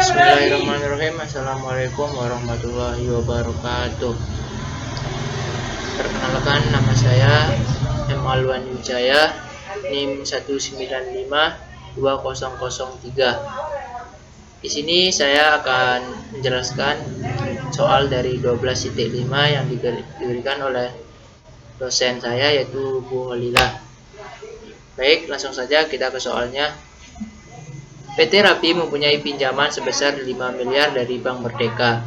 Bismillahirrahmanirrahim. Assalamualaikum warahmatullahi wabarakatuh. Perkenalkan, nama saya M. Alwan Wijaya, NIM 1952003. Di sini saya akan menjelaskan soal dari 12.5 yang diberikan oleh dosen saya, yaitu Bu Holila. Baik, langsung saja kita ke soalnya. PT Rapi mempunyai pinjaman sebesar 5 miliar dari Bank Merdeka.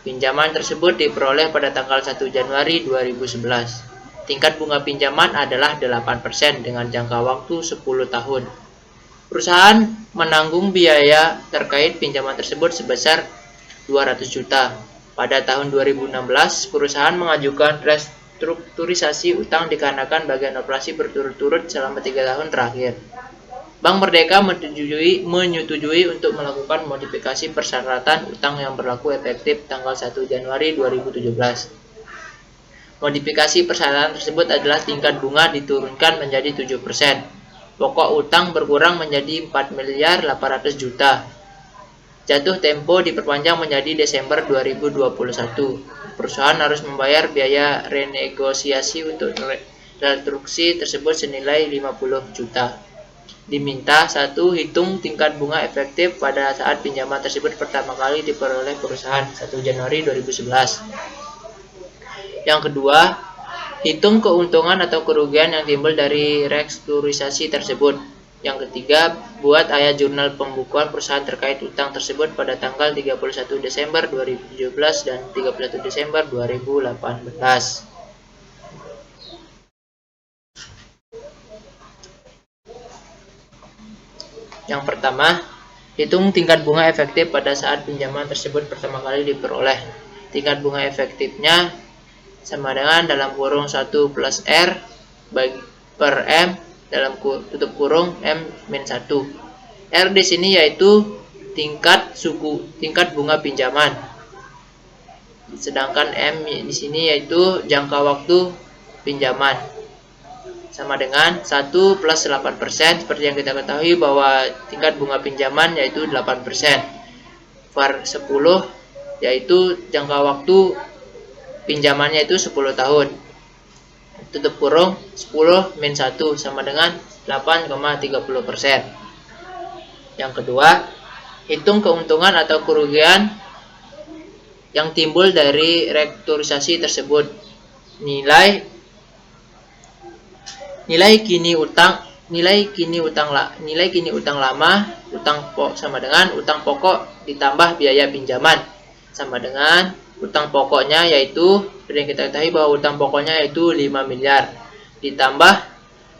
Pinjaman tersebut diperoleh pada tanggal 1 Januari 2011. Tingkat bunga pinjaman adalah 8% dengan jangka waktu 10 tahun. Perusahaan menanggung biaya terkait pinjaman tersebut sebesar 200 juta. Pada tahun 2016, perusahaan mengajukan restrukturisasi utang dikarenakan bagian operasi berturut-turut selama 3 tahun terakhir. Bank Merdeka menyetujui untuk melakukan modifikasi persyaratan utang yang berlaku efektif tanggal 1 Januari 2017. Modifikasi persyaratan tersebut adalah tingkat bunga diturunkan menjadi 7%. Pokok utang berkurang menjadi 4 miliar 800 juta. Jatuh tempo diperpanjang menjadi Desember 2021. Perusahaan harus membayar biaya renegosiasi untuk restruksi tersebut senilai 50 juta. Diminta 1. Hitung tingkat bunga efektif pada saat pinjaman tersebut pertama kali diperoleh perusahaan 1 Januari 2011. Yang kedua, hitung keuntungan atau kerugian yang timbul dari restrukturisasi tersebut. Yang ketiga, buat ayat jurnal pembukuan perusahaan terkait utang tersebut pada tanggal 31 Desember 2017 dan 31 Desember 2018. Yang pertama, hitung tingkat bunga efektif pada saat pinjaman tersebut pertama kali diperoleh. Tingkat bunga efektifnya sama dengan dalam kurung 1 plus R per M dalam tutup kurung M-1. R di sini yaitu tingkat bunga pinjaman. Sedangkan M di sini yaitu jangka waktu pinjaman. Sama dengan 1 plus 8%, seperti yang kita ketahui bahwa tingkat bunga pinjaman yaitu 8%. VAR 10 yaitu jangka waktu pinjamannya itu 10 tahun. Tutup kurung 10 min 1 sama dengan 8,30%. Yang kedua, hitung keuntungan atau kerugian yang timbul dari restrukturisasi tersebut. Nilai kini utang lama, sama dengan utang pokok ditambah biaya pinjaman sama dengan utang pokoknya, yaitu seperti yang kita ketahui bahwa utang pokoknya yaitu 5 miliar ditambah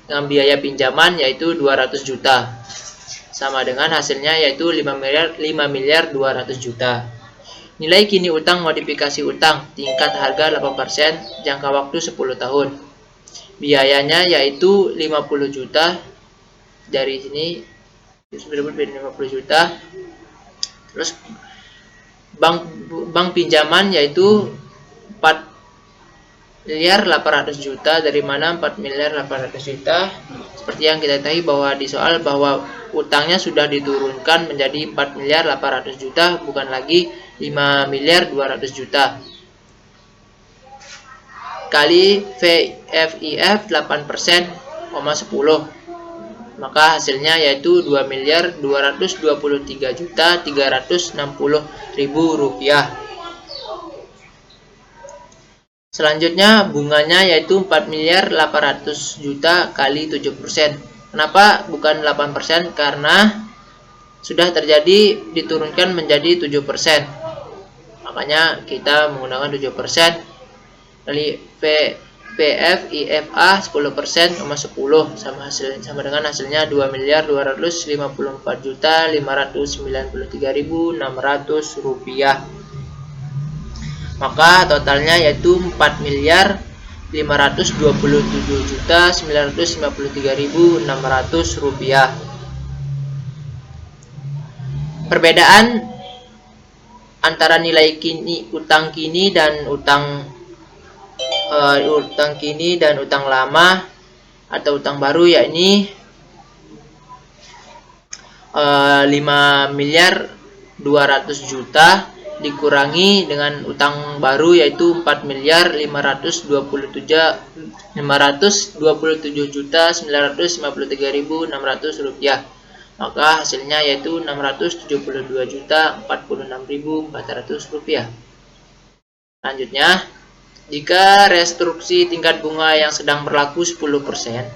dengan biaya pinjaman yaitu 200 juta sama dengan hasilnya yaitu 5 miliar 200 juta. Nilai kini utang modifikasi utang tingkat harga 8%, jangka waktu 10 tahun. Biayanya yaitu 50 juta. Dari sini disebut 50 juta. Terus bank pinjaman yaitu 4 miliar 800 juta. Dari mana 4 miliar 800 juta? Seperti yang kita tahu bahwa di soal bahwa utangnya sudah diturunkan menjadi 4 miliar 800 juta, bukan lagi 5 miliar 200 juta. Kali VFIF 8%, 10, maka hasilnya yaitu 2 miliar 223 juta 360 ribu rupiah. Selanjutnya bunganya yaitu 4 miliar 800 juta kali 7%. Kenapa bukan 8%? Karena sudah terjadi diturunkan menjadi 7%. Makanya kita menggunakan 7%. Kali PFIFA 10%, 10 sama dengan hasilnya 2 miliar 254 juta 593.600 rupiah. Maka totalnya yaitu 4 miliar 527 juta 953.600 rupiah. Perbedaan antara nilai utang kini dan utang lama atau utang baru, yakni 5 miliar 200 juta dikurangi dengan utang baru yaitu 4.527.953.600 rupiah. Maka hasilnya yaitu 672.046.400 rupiah. Selanjutnya, jika restruksi tingkat bunga yang sedang berlaku 10%,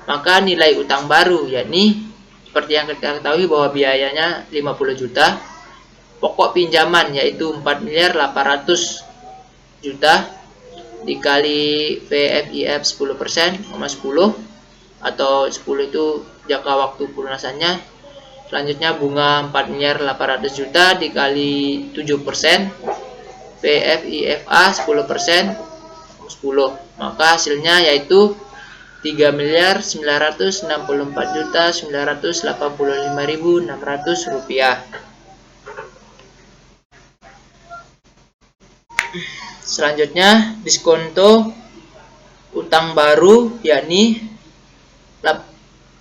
maka nilai utang baru yakni seperti yang kita ketahui bahwa biayanya 50 juta, pokok pinjaman yaitu 4.800.000.000 dikali VFIF 10%, 10 atau 10 itu jangka waktu pelunasannya. Selanjutnya bunga 4.800.000.000 dikali 7%, VFIFA 10%, 10. Maka hasilnya yaitu 3.964.985.600 rupiah. Selanjutnya diskonto utang baru yakni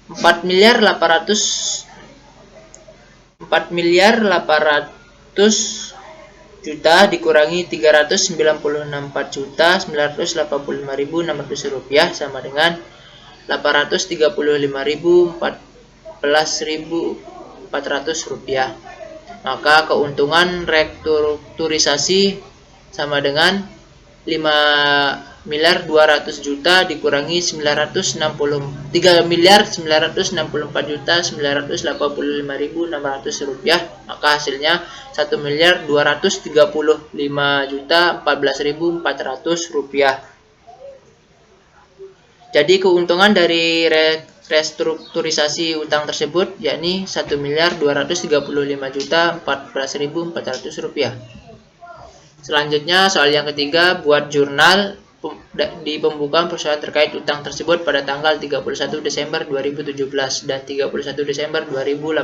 4.800.000.000 dikurangi 394.985.600 rupiah sama dengan 835.014.400 rupiah. Maka keuntungan restrukturisasi sama dengan 5.200.000.000 dikurangi 3.964.985.600 rupiah. Maka hasilnya 1.235.014.400 rupiah. Jadi keuntungan dari restrukturisasi utang tersebut yakni 1.235.014.400 rupiah. Selanjutnya soal yang ketiga, buat jurnal di pembukaan perusahaan terkait utang tersebut pada tanggal 31 Desember 2017 dan 31 Desember 2018.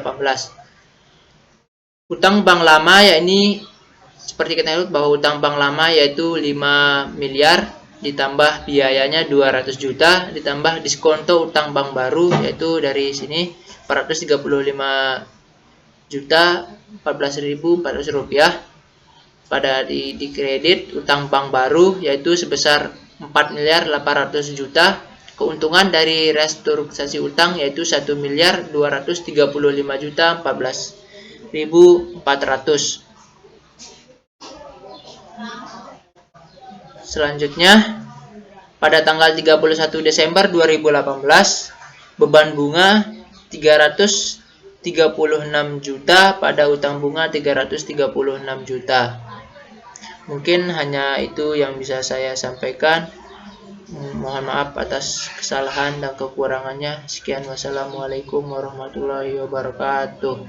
Utang bank lama yakni seperti kita lihat bahwa utang bank lama yaitu 5 miliar ditambah biayanya 200 juta ditambah diskonto utang bank baru yaitu dari sini 435.014.400 rupiah. Pada di kredit utang bank baru yaitu sebesar 4.800.000.000. Keuntungan dari restrukturisasi utang yaitu 1.235.014.400. Selanjutnya, pada tanggal 31 Desember 2018, beban bunga 336 juta pada utang bunga 336 juta. Mungkin hanya itu yang bisa saya sampaikan. Mohon maaf atas kesalahan dan kekurangannya. Sekian, wassalamualaikum warahmatullahi wabarakatuh.